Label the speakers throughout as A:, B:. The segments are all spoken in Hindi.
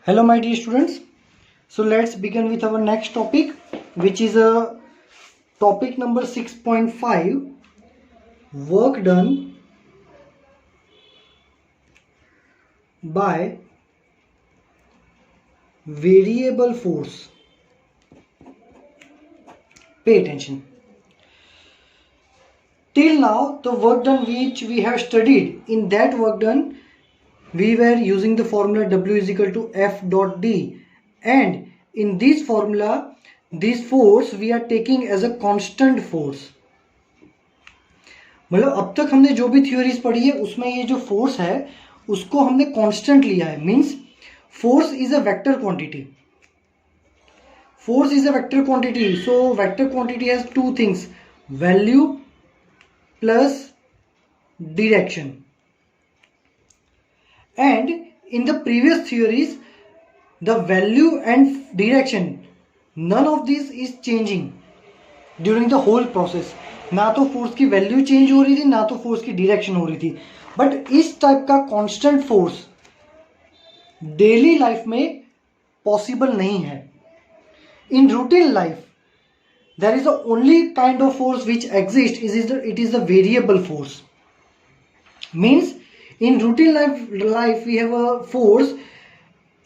A: Hello my dear students. So let's begin with our next topic, which is a topic number 6.5, work done by variable force. Pay attention. Till now the work done which we have studied, in that work done we were using the formula W is equal to F dot D, and in this formula this force we are taking as a constant force. मतलब अब तक हमने जो भी थ्योरीज पढ़ी है उसमें ये जो फोर्स है उसको हमने कांस्टेंट लिया है. Means force is a vector quantity. Force is a vector quantity. So vector quantity has two things, value plus direction. And in the previous theories, the value and direction, none of this is changing during the whole process. ना तो फोर्स की वैल्यू चेंज हो रही थी, ना तो फोर्स की डायरेक्शन हो रही थी. बट इस टाइप का कांस्टेंट फोर्स डेली लाइफ में पॉसिबल नहीं है. In routine life there is the only kind of force which exists, it is the variable force. Means in routine life we have a force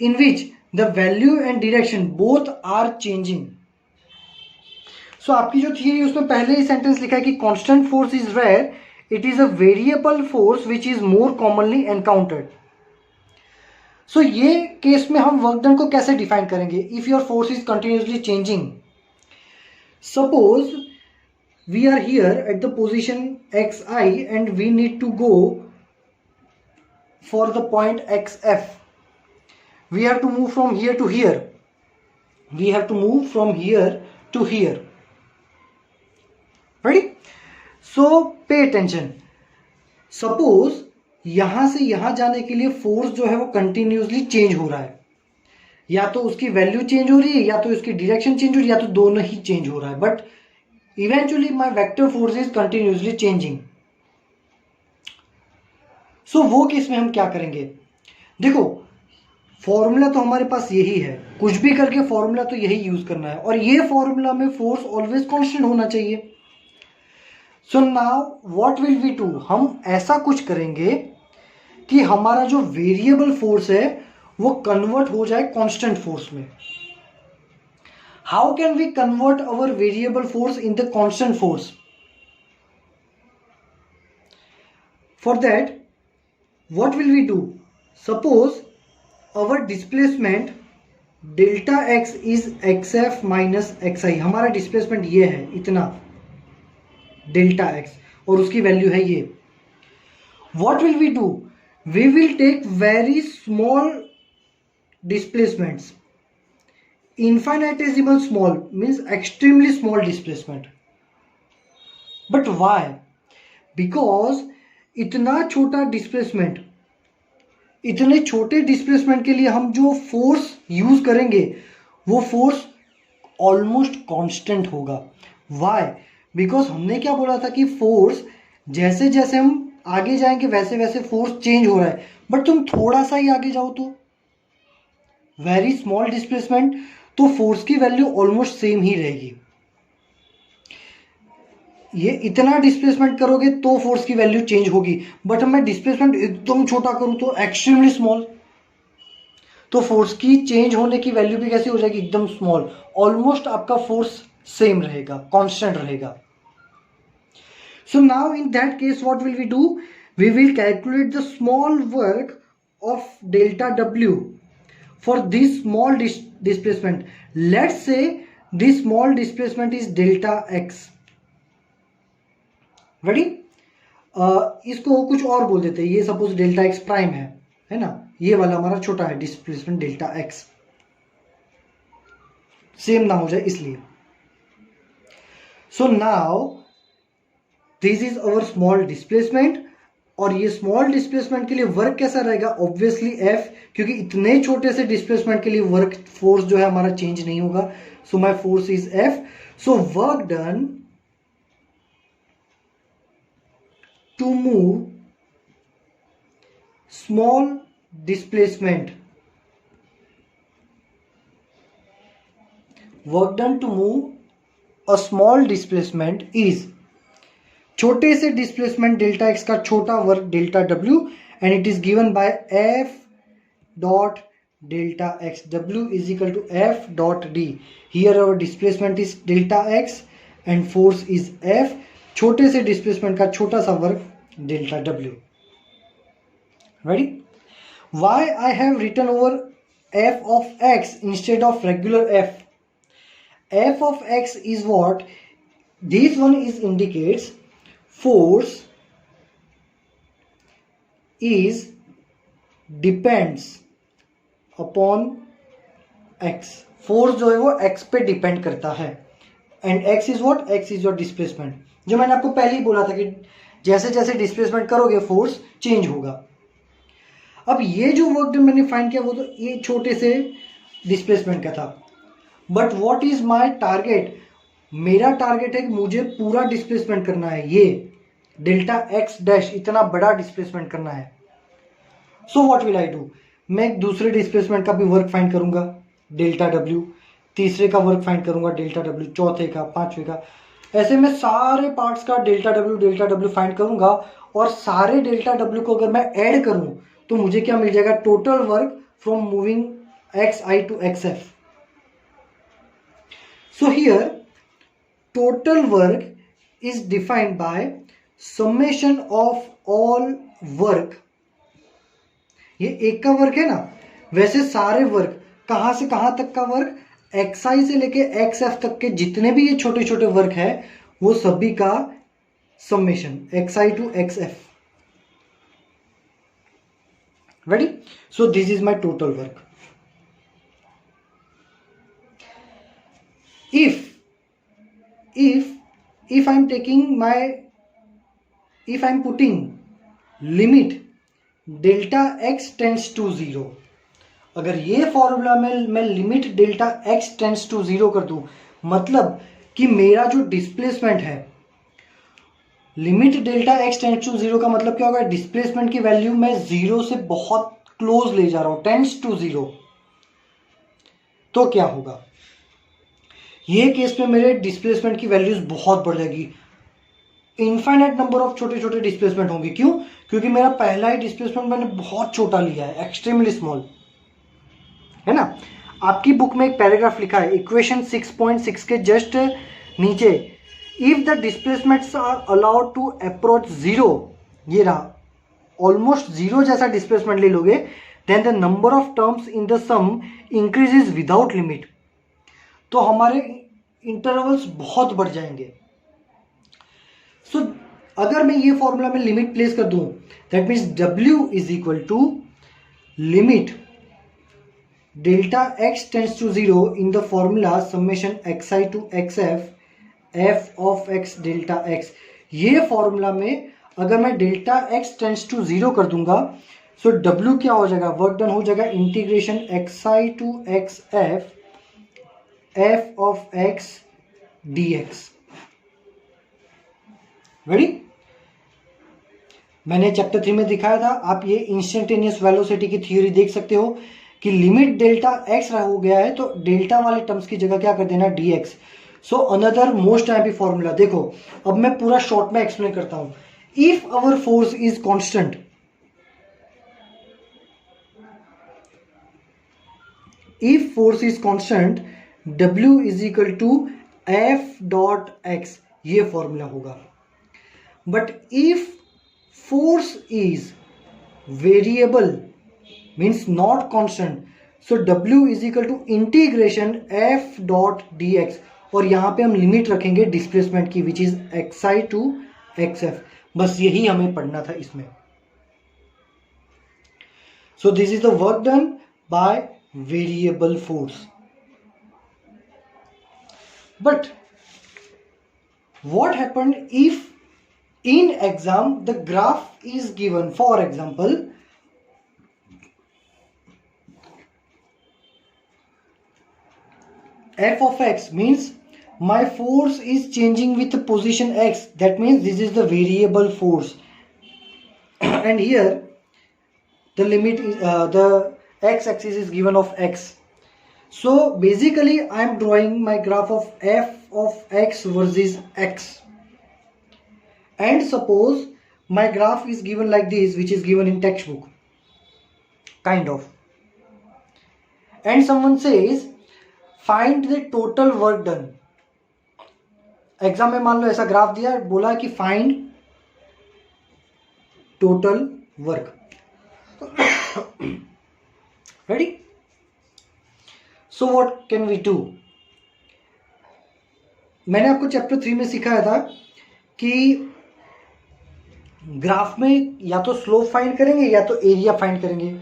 A: in which the value and direction both are changing. So आपकी जो थियरी उसमें पहले ही सेंटेंस लिखा है कि constant force is rare, it is a variable force which is more commonly encountered. So ये केस में हम वर्क डन को कैसे डिफाइन करेंगे? If your force is continuously changing, suppose we are here at the position xi and we need to go for the point xf. We have to move from here to here. We have to move from here to here. Ready? So pay attention. Suppose यहां से यहां जाने के लिए फोर्स जो है वो कंटिन्यूसली चेंज हो रहा है. या तो उसकी वैल्यू चेंज हो रही है, या तो उसकी डायरेक्शन चेंज हो रही है, या तो दोनों ही चेंज हो रहा है. But eventually my vector force is continuously changing. So वो केस में हम क्या करेंगे? देखो फॉर्मूला तो हमारे पास यही है, कुछ भी करके फॉर्मूला तो यही यूज करना है, और ये फॉर्मूला में फोर्स ऑलवेज कांस्टेंट होना चाहिए. So now what will we do? हम ऐसा कुछ करेंगे कि हमारा जो वेरिएबल फोर्स है वो कन्वर्ट हो जाए कांस्टेंट फोर्स में. How can we convert our variable force in the constant force? For that what will we do? Suppose our displacement delta x is xf minus xi. हमारा डिस्प्लेसमेंट ये है, इतना डेल्टा x, और उसकी वैल्यू है ये. what will we do? We will take very small displacements. Infinitesimal small means extremely small displacement. But why? Because इतना छोटा डिस्प्लेसमेंट, इतने छोटे डिस्प्लेसमेंट के लिए हम जो फोर्स यूज करेंगे वो फोर्स ऑलमोस्ट कांस्टेंट होगा. व्हाई? बिकॉज हमने क्या बोला था कि फोर्स जैसे जैसे हम आगे जाएंगे वैसे वैसे फोर्स चेंज हो रहा है. बट तुम थोड़ा सा ही आगे जाओ तो वेरी स्मॉल डिस्प्लेसमेंट, तो फोर्स की वैल्यू ऑलमोस्ट सेम ही रहेगी. ये इतना डिस्प्लेसमेंट करोगे तो फोर्स की वैल्यू चेंज होगी. बट मैं डिस्प्लेसमेंट एकदम छोटा करूं तो एक्सट्रीमली स्मॉल, तो फोर्स की चेंज होने की वैल्यू भी कैसी हो जाएगी? एकदम स्मॉल. ऑलमोस्ट आपका फोर्स सेम रहेगा, कांस्टेंट रहेगा. So now in that case what will we do? We will calculate the small work of delta W for this small displacement. Let's say this small displacement is delta x. Ready? इसको कुछ और बोल देते हैं. ये सपोज डेल्टा एक्स प्राइम है ना? ये वाला हमारा छोटा है डिस्प्लेसमेंट डेल्टा एक्स, सेम ना हो जाए इसलिए. So now this is our small displacement, और ये स्मॉल डिस्प्लेसमेंट के लिए वर्क कैसा रहेगा? ऑब्वियसली एफ, क्योंकि इतने छोटे से डिस्प्लेसमेंट के लिए वर्क फोर्स जो है हमारा चेंज नहीं होगा. So my force is f. So work done to move small displacement work done to move a small displacement is, छोटे से डिस्प्लेसमेंट डेल्टा एक्स का छोटा वर्क डेल्टा डब्ल्यू, and it is given by f dot delta x. W is equal to F dot D. Here our displacement is delta x and force is F. छोटे से डिस्प्लेसमेंट का छोटा सा work delta W. Ready? Why I have written over F of x instead of regular F? F of x is what? This one is indicates force is depends upon x. Force जो है वो x पे डिपेंड करता है, and x is what? x is your displacement. जो मैंने आपको पहले ही बोला था कि जैसे जैसे डिस्प्लेसमेंट करोगे फोर्स चेंज होगा. अब ये जो वर्क डन मैंने फाइंड किया वो तो ये छोटे से डिस्प्लेसमेंट का था, but what is my target? मेरा टारगेट है कि मुझे पूरा डिस्प्लेसमेंट करना है, ये डेल्टा एक्स डैश इतना बड़ा डिस्प्लेसमेंट करना है. सो व्हाट विल आई डू? मैं एक दूसरे डिस्प्लेसमेंट का भी वर्क फाइंड करूंगा डेल्टा डब्ल्यू, तीसरे का वर्क फाइंड करूंगा डेल्टा डब्ल्यू, चौथे का, पांचवे का, ऐसे मैं सारे पार्ट्स का डेल्टा डब्ल्यू फाइंड करूंगा. और सारे डेल्टा डब्ल्यू को अगर मैं ऐड करूं तो मुझे क्या मिल जाएगा? Total work from moving x i to x f. So here total work is defined by summation of all work. ये एक का वर्क है ना, वैसे सारे वर्क, कहां से कहां तक का वर्क? एक्स आई से लेके एक्स एफ तक के जितने भी ये छोटे छोटे वर्क है वो सभी का summation x i to x f. Ready? So this is my total work. if I am taking my, if I am putting limit delta x tends to zero, अगर ये फॉर्मूला में मैं limit delta x tends to zero कर दूं, मतलब कि मेरा जो डिस्प्लेसमेंट है, limit delta x tends to zero का मतलब क्या होगा? डिस्प्लेसमेंट की वैल्यू मैं जीरो से बहुत क्लोज ले जा रहा हूं, टेंड्स टू जीरो. तो क्या होगा? ये केस में मेरे डिस्प्लेसमेंट की वैल्यूज बहुत बढ़ जाएगी, इनफाइनाइट नंबर ऑफ छोटे छोटे डिस्प्लेसमेंट होंगे. क्यों? क्योंकि मेरा पहला ही डिस्प्लेसमेंट मैंने बहुत छोटा लिया है, एक्सट्रीमली स्मॉल, है ना. आपकी बुक में एक पैराग्राफ लिखा है इक्वेशन 6.6 के जस्ट नीचे, if the displacements are allowed to approach zero, ये रहा, ऑलमोस्ट जीरो जैसा डिस्प्लेसमेंट ले लोगे, then the number of terms in the sum increases without limit. तो हमारे इंटरवल्स बहुत बढ़ जाएंगे. सो अगर मैं ये फॉर्मूला में लिमिट प्लेस कर दूं, that means W is equal to limit delta x tends to zero in the formula summation x i to x f f of x delta x. ये फॉर्मूला में अगर मैं delta x tends to zero कर दूंगा, सो W क्या हो जाएगा? वर्क डन हो जाएगा integration x i to x f of x d x. Ready? मैंने चैप्टर 3 में दिखाया था, आप ये इंस्टेंटेनियस वेलोसिटी की थ्योरी देख सकते हो कि लिमिट डेल्टा एक्स हो गया है तो डेल्टा वाले टर्म्स की जगह क्या कर देना? dx. So another most typical formula देखो, अब मैं पूरा शॉर्ट में एक्सप्लेन करता हूं. If our force is constant, if force is constant, W is equal to f dot x, ये फॉर्मूला होगा. But if force is variable, means not constant, so W is equal to integration F dot dx. और यहां पे हम लिमिट रखेंगे डिस्प्लेसमेंट की, which is xi to xf. बस यही हमें पढ़ना था इसमें. So this is the work done by variable force. But what happened if in exam the graph is given? For example, f of x means my force is changing with position x, that means this is the variable force. And here the limit is the x axis is given of x. So basically I am drawing my graph of f of x versus x, and suppose my graph is given like this, which is given in textbook kind of, and someone says find the total work done. Exam में मान लो ऐसा ग्राफ दिया, बोला कि find total work. Ready? So what can we do? मैंने आपको चैप्टर 3 में सिखाया था कि ग्राफ में या तो स्लोप फाइंड करेंगे या तो एरिया फाइंड करेंगे.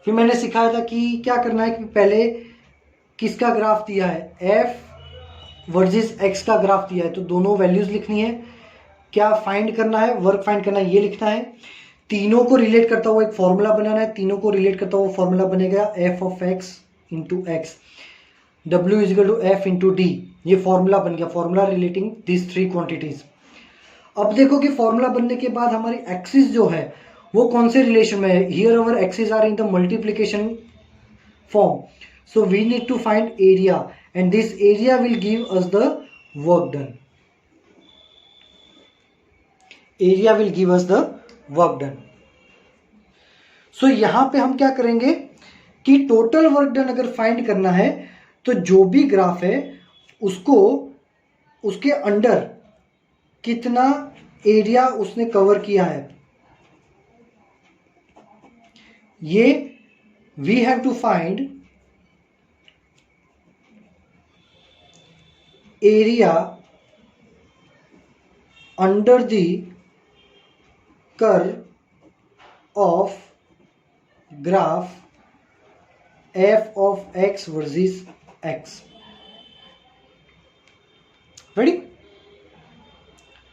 A: फिर मैंने सिखाया था कि क्या करना है कि पहले किसका ग्राफ दिया है, एफ वर्सेस एक्स का ग्राफ दिया है, तो दोनों वैल्यूज लिखनी है. क्या फाइंड करना है, वर्क फाइंड करना है, ये लिखना है. तीनों को रिलेट करता हुआ एक फॉर्मूला बनाना है. तीनों को रिलेट करता हुआ फॉर्मूला बनेगा f of x into x, डब्ल्यू is equal to f into d. ये फॉर्मूला बन गया, formula relating this three quantities. अब देखो कि फॉर्मूला बनने के बाद हमारी एक्सिस जो है वो कौन से रिलेशन में है. Here our axis are in the multiplication form, so we need to find area and this area will give us the work done. Area will give us the work done. So यहां पे हम क्या करेंगे कि टोटल वर्क डन अगर फाइंड करना है तो जो भी ग्राफ है उसको उसके अंडर कितना एरिया उसने कवर किया है, ये we have to find area under the curve of graph f of x versus x. Ready?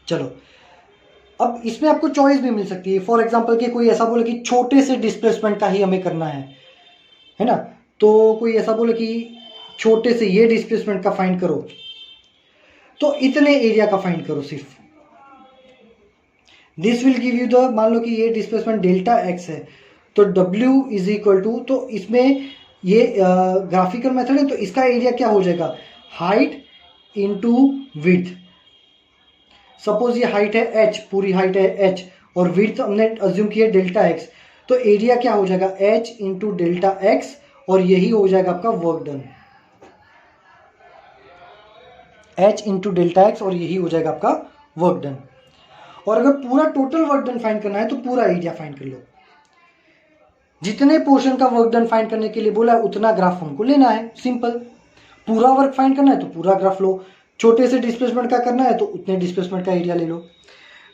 A: चलो, अब इसमें आपको चॉइस भी मिल सकती है. फॉर एग्जांपल कि कोई ऐसा बोले कि छोटे से डिस्प्लेसमेंट का ही हमें करना है ना, तो कोई ऐसा बोले कि छोटे से ये डिस्प्लेसमेंट का फाइंड करो, तो इतने एरिया का फाइंड करो सिर्फ. This will give you the, मान लो कि ये डिस्प्लेसमेंट डेल्टा एक्स है, तो W इज इक्वल टू, तो इसमें ये ग्राफिकल मेथड है, तो इसका एरिया क्या हो जाएगा, हाइट इनटू विड्थ. सपोज ये हाइट है h, पूरी हाइट है h, और विड्थ हमने अज्यूम किया डेल्टा एक्स, तो एरिया क्या हो जाएगा h इंटू डेल्टा एक्स, और यही हो जाएगा आपका work done. h into delta x, और यही हो जाएगा आपका वर्क डन. और अगर पूरा टोटल वर्क डन फाइंड करना है तो पूरा एरिया फाइंड कर लो. जितने पोर्शन का वर्क डन फाइंड करने के लिए बोला है उतना ग्राफ हमको लेना है. सिंपल. पूरा वर्क फाइंड करना है तो पूरा ग्राफ लो, छोटे से डिस्प्लेसमेंट का करना है तो उतने डिस्प्लेसमेंट का एरिया ले लो.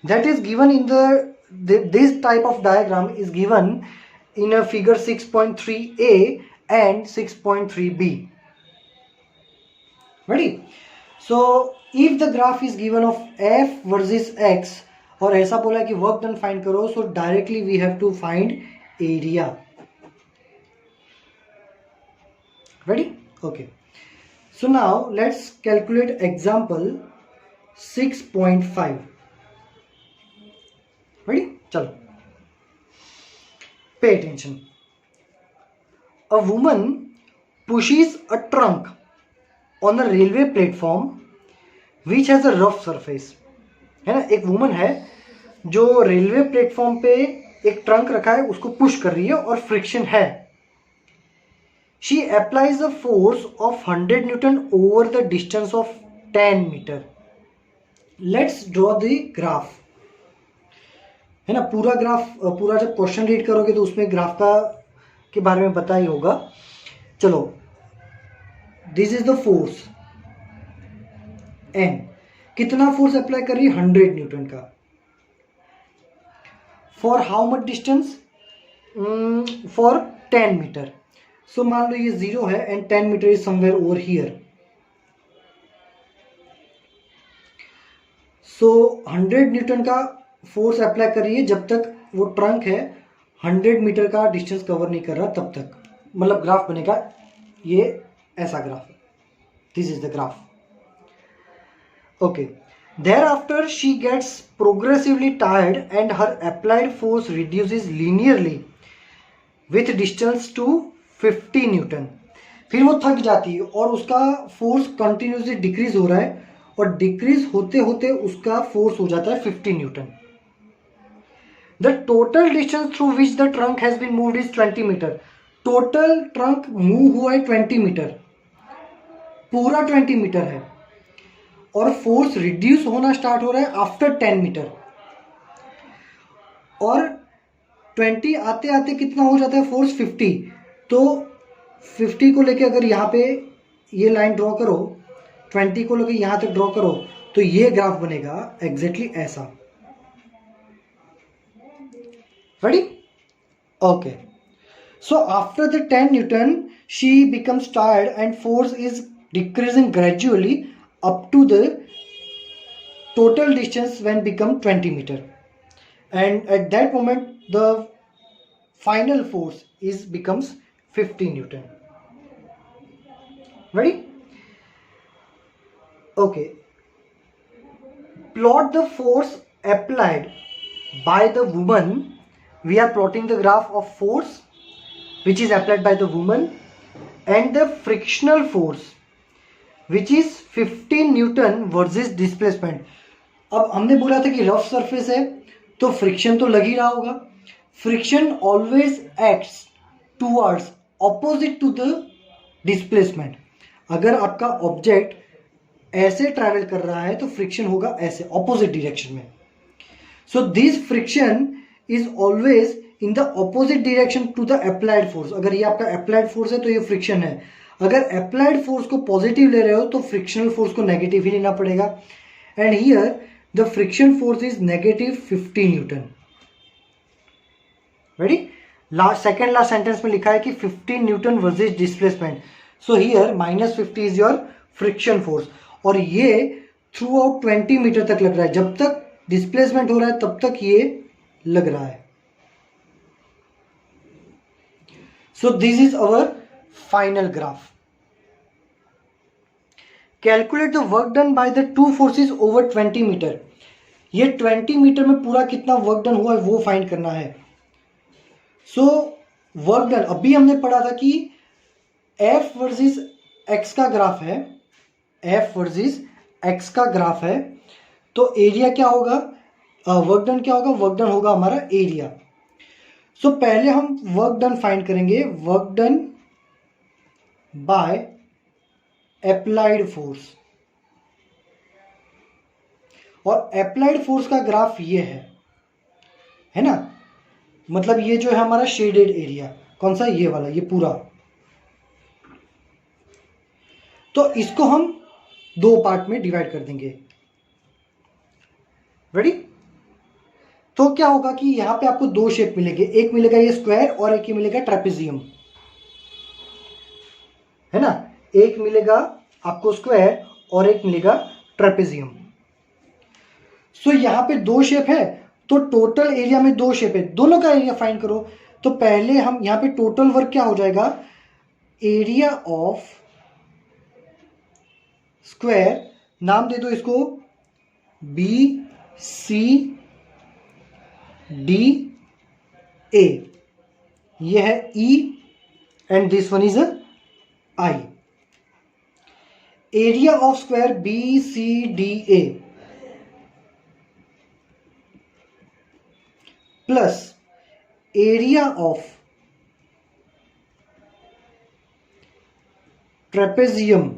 A: That is given in this type of diagram is given in a figure 6.3a and 6.3b. Ready? So if the graph is given of f versus x, और ऐसा बोला है कि वर्क डन फाइंड करो, so directly we have to find area. Ready? Okay. So now let's calculate example 6.5. Ready? चलो. Pay attention. A woman pushes a trunk on a railway platform which has a rough surface. है ना, एक वुमन है जो रेलवे प्लेटफॉर्म पे एक ट्रंक रखा है, उसको पुश कर रही है और फ्रिक्शन है. She applies a force of 100 newton over the distance of 10 metre. Let's draw the graph. है ना, पूरा ग्राफ, पूरा जब क्वेश्चन रीड करोगे तो उसमें ग्राफ का के बारे में पता ही होगा. चलो, this is the force N. कितना फोर्स अप्लाई कर रही है, 100 न्यूटन का. For how much distance, for 10 metre. So मान लो ये 0 है and 10 metre is somewhere over here. So 100 newton का फोर्स अप्लाई कर रही है जब तक वो ट्रंक है 100 मीटर का डिस्टेंस कवर नहीं कर रहा तब तक. मतलब ग्राफ बनेगा ये ऐसा graph. This is the graph. Okay. Thereafter she gets progressively tired and her applied force reduces linearly with distance to 50 Newton. फिर वो थक जाती है और उसका फोर्स कंटिन्यूसली डिक्रीज हो रहा है और डिक्रीज होते होते उसका फोर्स हो जाता है 50 newton. The total distance through which the trunk has been moved is 20 metre. Total trunk move हुआ है 20 मीटर, पूरा 20 मीटर है और फोर्स रिड्यूस होना स्टार्ट हो रहा है आफ्टर 10 मीटर। और 20 आते आते कितना हो जाता है फोर्स 50। तो 50 को लेके अगर यहाँ पे ये लाइन ड्रॉ करो, 20 को लेके यहाँ तक ड्रॉ करो, तो ये ग्राफ बनेगा एग्जैक्टली ऐसा। Ready? Okay. So after the 10 Newton, she becomes tired and force is decreasing gradually up to the total distance when become 20 meter. And at that moment, the final force is becomes 50 Newton. Ready? Okay. Plot the force applied by the woman. We are plotting the graph of force which is applied by the woman and the frictional force which is 15 Newton versus displacement. अब हमने बोला था कि रफ सरफेस है तो फ्रिक्शन तो लग ही रहा होगा। Friction always acts towards opposite to the displacement. अगर आपका ऑब्जेक्ट ऐसे ट्रैवल कर रहा है तो फ्रिक्शन होगा ऐसे ऑपोजिट डायरेक्शन में। So this friction is always in the opposite direction to the applied force. अगर ये आपका अप्लाइड फोर्स है तो ये फ्रिक्शन है। अगर अप्लाइड फोर्स को पॉजिटिव ले रहे हो तो फ्रिक्शनल फोर्स को नेगेटिव ही लेना पड़ेगा। And here the friction force is negative 50 Newton. Ready? Second last sentence में लिखा है कि 15 Newton versus displacement. So here -50 is your friction force और ये थ्रू आउट 20 मीटर तक लग रहा है। जब तक डिस्प्लेसमेंट हो रहा है तब तक ये लग रहा है। So this is our final graph. Calculate the work done by the two forces over 20 metre. ये 20 मीटर में पूरा कितना वर्क डन हुआ है वो फाइंड करना है। सो वर्क डन अभी हमने पढ़ा था कि F वर्सेस X का ग्राफ है, F वर्सेस X का ग्राफ है तो एरिया क्या होगा, वर्क डन क्या होगा, वर्क डन होगा हमारा एरिया। सो पहले हम वर्क डन फाइंड करेंगे, work done by applied force. और अप्लाइड फोर्स का ग्राफ ये है ना, मतलब ये जो है हमारा शेडेड एरिया, कौन सा, ये वाला, ये पूरा। तो इसको हम दो पार्ट में डिवाइड कर देंगे। रेडी? तो क्या होगा कि यहां पे आपको दो शेप मिलेंगे, एक मिलेगा ये स्क्वायर और एक ही मिलेगा ट्रेपेजियम, है ना। एक मिलेगा आपको स्क्वायर और एक मिलेगा ट्रेपेजियम। सो यहां पे दो शेप है तो टोटल एरिया में दो शेप है, दोनों का एरिया फाइंड करो। तो पहले हम यहां पे टोटल वर्क क्या हो जाएगा, एरिया ऑफ स्क्वायर, नाम दे दो इसको BCD A, ये है E and this one is I। Area of square BCDA plus area of trapezium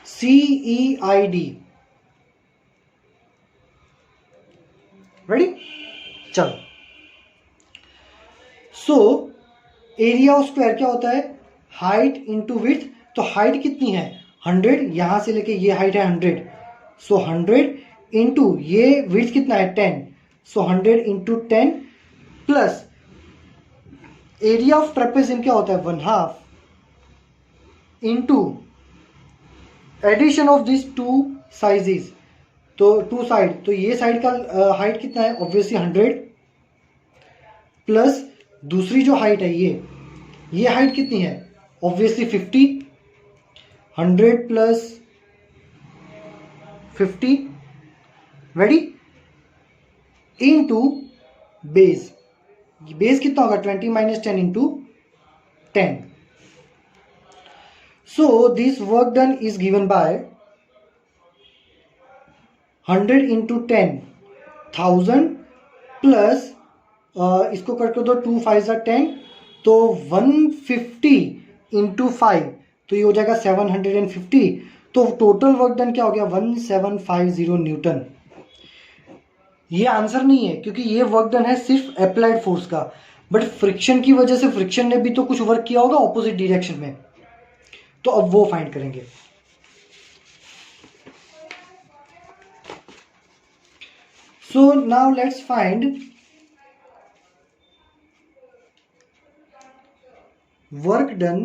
A: CEID। Ready? चलो, सो एरिया ऑफ स्क्वायर क्या होता है, हाइट इंटू विड्थ। तो हाइट कितनी है 100, यहां से लेके ये हाइट है 100, सो 100 इंटू ये विड्थ कितना है 10, so 100 into 10 plus area of trapezium क्या होता है 1/2 into addition of this two sizes, तो टू साइड, तो ये साइड का हाइट कितना है ऑब्वियसली 100 प्लस दूसरी जो हाइट है ये हाइट कितनी है obviously 50, 100 plus 50, ready, into base. Base कितना होगा 20 - 10 into 10। So this work done is given by 100 into 10 1000 plus इसको करके दो 2 5 10, तो 150 इंटू 5, तो ये हो जाएगा 750। तो टोटल वर्क डन क्या हो गया 1750 न्यूटन। ये आंसर नहीं है क्योंकि ये वर्क डन है सिर्फ अप्लाइड फोर्स का, बट फ्रिक्शन की वजह से फ्रिक्शन ने भी तो कुछ वर्क किया होगा ऑपोजिट डायरेक्शन में, तो अब वो फाइंड करेंगे। So now let's find work done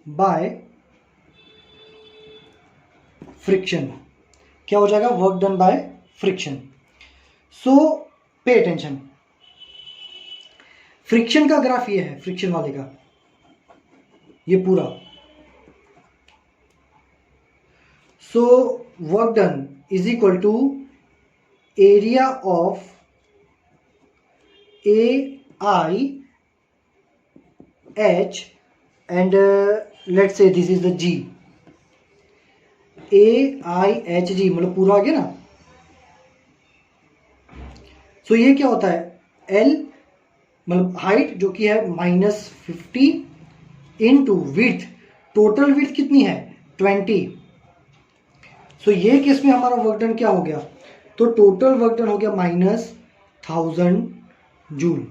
A: by friction. क्या हो जाएगा work done by friction. So pay attention, friction का ग्राफ ये है, फ्रिक्शन वाले का ये पूरा। So work done is equal to area of AI H and let's say this is the G, AIHG मतलब पूरा आ गया ना। सो ये क्या होता है L मतलब हाइट जो कि है -50 इंटू विड्थ, टोटल विड्थ कितनी है 20। सो ये केस में हमारा वर्क डन क्या हो गया, तो टोटल वर्क डन हो गया -1000 जूल।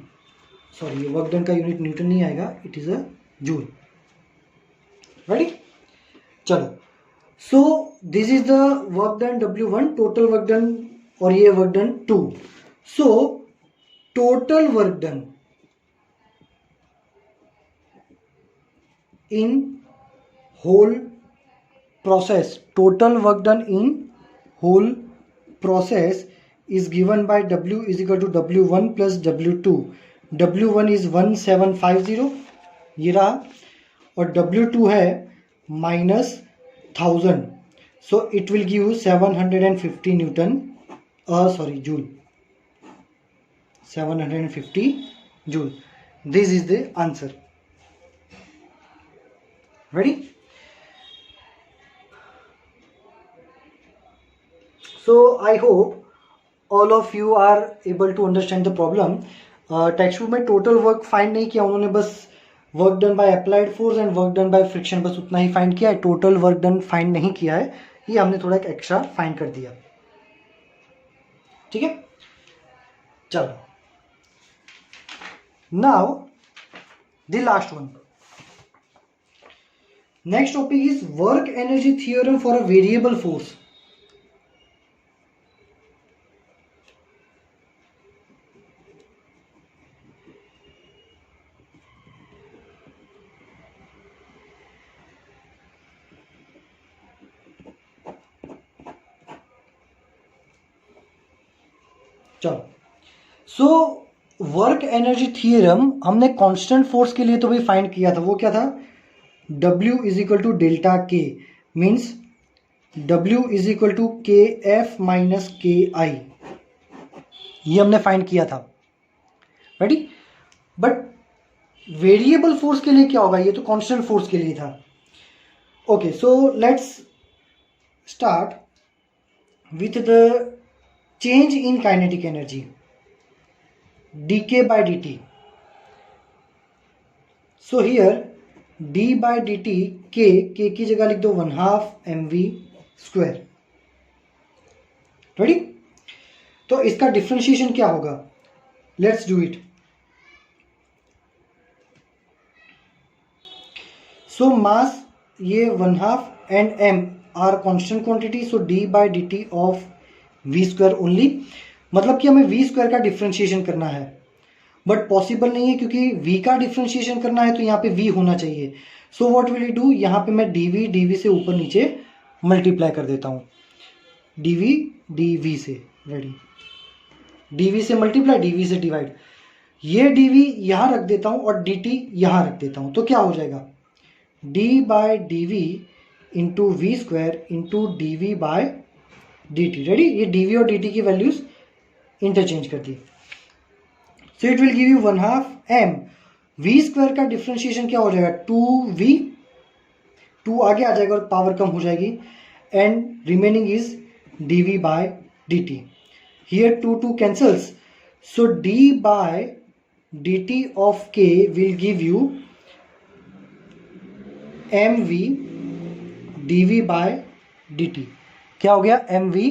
A: सॉरी, वर्क डन का यूनिट न्यूटन नहीं आएगा, it is a joule. Ready, चलो। So this is the work done W1, total work done, और ये work done 2। So total work done in whole process, total work done in whole process is given by W is equal to W1 plus W2। W1 is 1750 ये रहा, और W2 है -1000, so it will give you 750 Newton, sorry joule, 750 joule. This is the answer. Ready, so I hope all of you are able to understand the problem। Text book में टोटल वर्क फाइंड नहीं किया उन्होंने, बस work done by applied force and work done by friction, बस उतना ही फाइंड किया है। टोटल वर्क डन फाइंड नहीं किया है, ये हमने थोड़ा एक एक्स्ट्रा फाइंड कर दिया। ठीक है, चलो now the last one. Next topic is work energy theorem for a variable force. चलो, सो वर्क एनर्जी थियरम हमने कांस्टेंट फोर्स के लिए तो भी फाइंड किया था। वो क्या था, W is equal to delta K, means W is equal to KF minus KI, ये हमने फाइंड किया था। रेडी, बट वेरिएबल फोर्स के लिए क्या होगा, ये तो कांस्टेंट फोर्स के लिए था। Okay, so let's start with the change in kinetic energy, dk by dt। so here d by dt, k की जगह लिख दो 1/2 mv स्क्वायर। रेडी, तो इसका डिफ्रेंशिएशन क्या होगा, let's do it. So mass ये 1/2 and m are constant quantity, so d by dt of v square only. मतलब कि हमें v स्क्वायर का डिफ्रेंशिएशन करना है, बट पॉसिबल नहीं है क्योंकि v का डिफ्रेंशिएशन करना है तो यहाँ पे v होना चाहिए। सो व्हाट विल यू डू, यहाँ पे मैं dv से ऊपर नीचे मल्टीप्लाई कर देता हूँ, dv से। रेडी, dv से मल्टीप्लाई, dv से डिवाइड, ये dv यहाँ रख देता हूँ और dt यहाँ रख देता हूँ, तो क्या हो जाएगा d by dv into V square into dv by dt। Ready, ये dv और dt की वैल्यूज इंटरचेंज कर दी। So it will give you 1/2 m, V square का डिफ्रेंशिएशन क्या हो जाएगा, 2v, 2 आगे आ जाएगा और पावर कम हो जाएगी, and remaining is dv by dt. Here 2 cancels, so d by dt of k will give you mv dv by dt. क्या हो गया, mv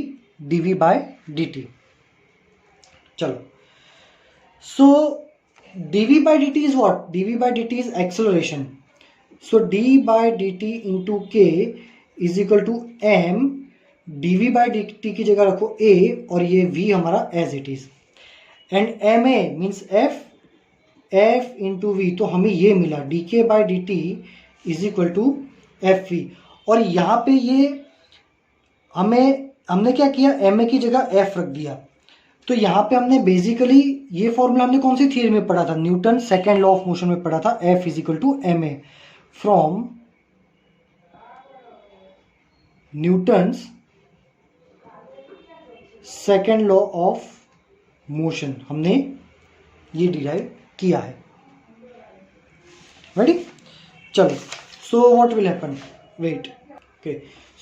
A: dv by dt. चलो, so dv by dt is what, dv by dt is acceleration, so d by dt into k is equal to m dv by dt की जगह रखो a और ये v हमारा as it is, and ma means f into V, तो हमें ये मिला dk by dt is equal to F V. और यहाँ पे ये हमने क्या किया, ma की जगह f रख दिया. तो यहाँ पे हमने बेसिकली ये फॉर्मूला हमने कौन सी थियरी में पढ़ा था, Newton second law of motion में पढ़ा था, f is equal to ma from Newton's second law of motion हमने ये डिराइव किया है. रेडी, चलो, so what will happen, wait, okay,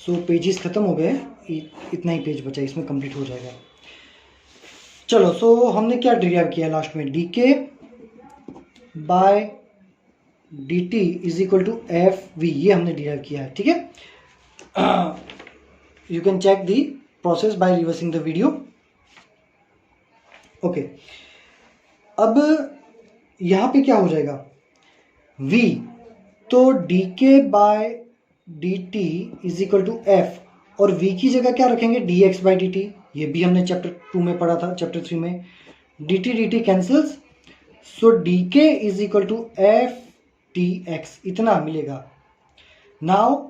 A: so pages खत्म हो गए, इतना ही पेज बचा, इसमें कंप्लीट हो जाएगा. चलो, सो हमने क्या डिराइव किया लास्ट में, dk by dt is equal to F V, ये हमने डिराइव किया है. ठीक है, you can check the process by reversing the video. Okay, अब यहां पे क्या हो जाएगा, v, तो dk by dt is equal to f, और v की जगह क्या रखेंगे, dx by dt, ये भी हमने चैप्टर 2 में पढ़ा था, चैप्टर 3 में dt dt cancels, so dk is equal to f dx, इतना मिलेगा. नाउ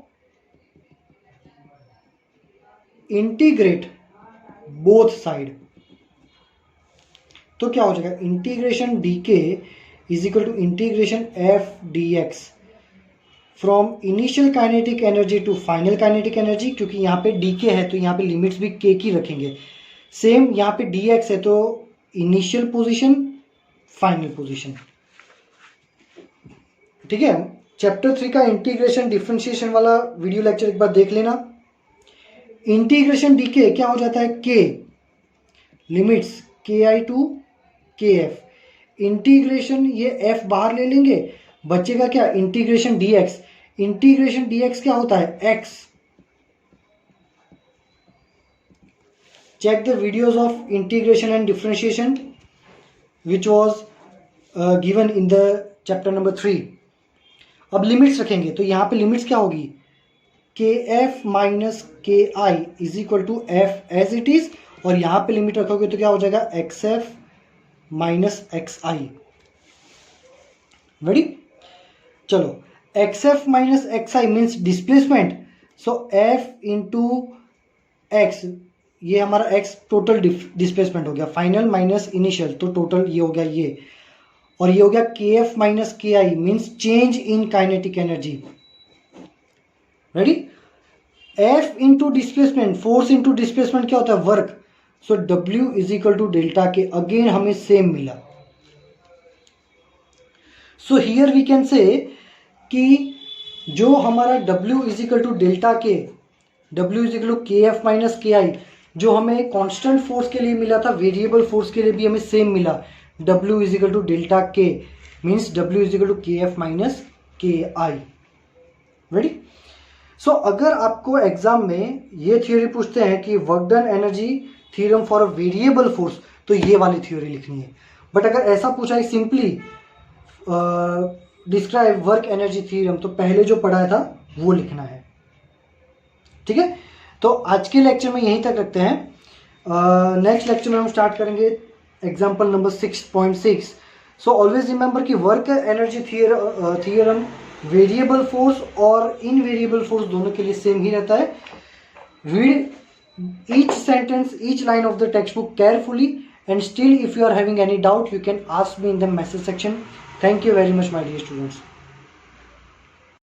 A: इंटीग्रेट बोथ साइड, तो क्या हो जाएगा, integration dk is equal to integration f dx from initial kinetic energy to final kinetic energy, क्योंकि यहाँ पे dk है तो यहाँ पे लिमिट्स भी k की रखेंगे. सेम यहाँ पे dx है तो इनिशियल पोजीशन फाइनल पोजीशन. ठीक है, चैप्टर 3 का इंटीग्रेशन डिफरेंशिएशन वाला वीडियो लेक्चर एक बार देख लेना. इंटीग्रेशन dk क्या हो जाता है, k limits ki to kf, integration ये f बाहर ले लेंगे, बचेगा क्या, इंटीग्रेशन dx. इंटीग्रेशन dx क्या होता है, x. Check the videos of integration and differentiation which was given in the chapter number 3. अब लिमिट्स रखेंगे, तो यहाँ पे लिमिट्स क्या होगी, kf minus ki is equal to f as it is, और यहाँ पे लिमिट रखोगे तो क्या हो जाएगा, xf माइनस xi. रेडी, चलो, xf minus xi means displacement, so f into x, ये हमारा x टोटल डिस्प्लेसमेंट हो गया, फाइनल माइनस इनिशियल, तो टोटल ये हो गया ये, और ये हो गया kf minus ki means change in kinetic energy. Ready, F into displacement, force into displacement क्या होता है, work, so W is equal to delta K, again हमें सेम मिला. So here we can say कि जो हमारा W is equal to delta K, W is equal to kf minus ki, जो हमें कांस्टेंट फोर्स के लिए मिला था, वेरिएबल फोर्स के लिए भी हमें सेम मिला, W is equal to delta K means W is equal to kf minus ki. Ready, so अगर आपको एग्जाम में ये थ्योरी पूछते हैं कि work done energy theorem for a variable force, तो ये वाली थ्योरी लिखनी है. बट अगर ऐसा पूछा है simply describe work energy theorem, तो पहले जो पढ़ाया था वो लिखना है. ठीक है, तो आज के लेक्चर में यहीं तक रखते हैं. नेक्स्ट लेक्चर में हम स्टार्ट करेंगे example number 6.6. So always remember कि work energy theorem variable force और इनवेरिएबल फोर्स दोनों के लिए सेम ही रहता है. Read each sentence, each line of the textbook carefully, and still if you are having any doubt you can ask me in the message section. Thank you very much my dear students.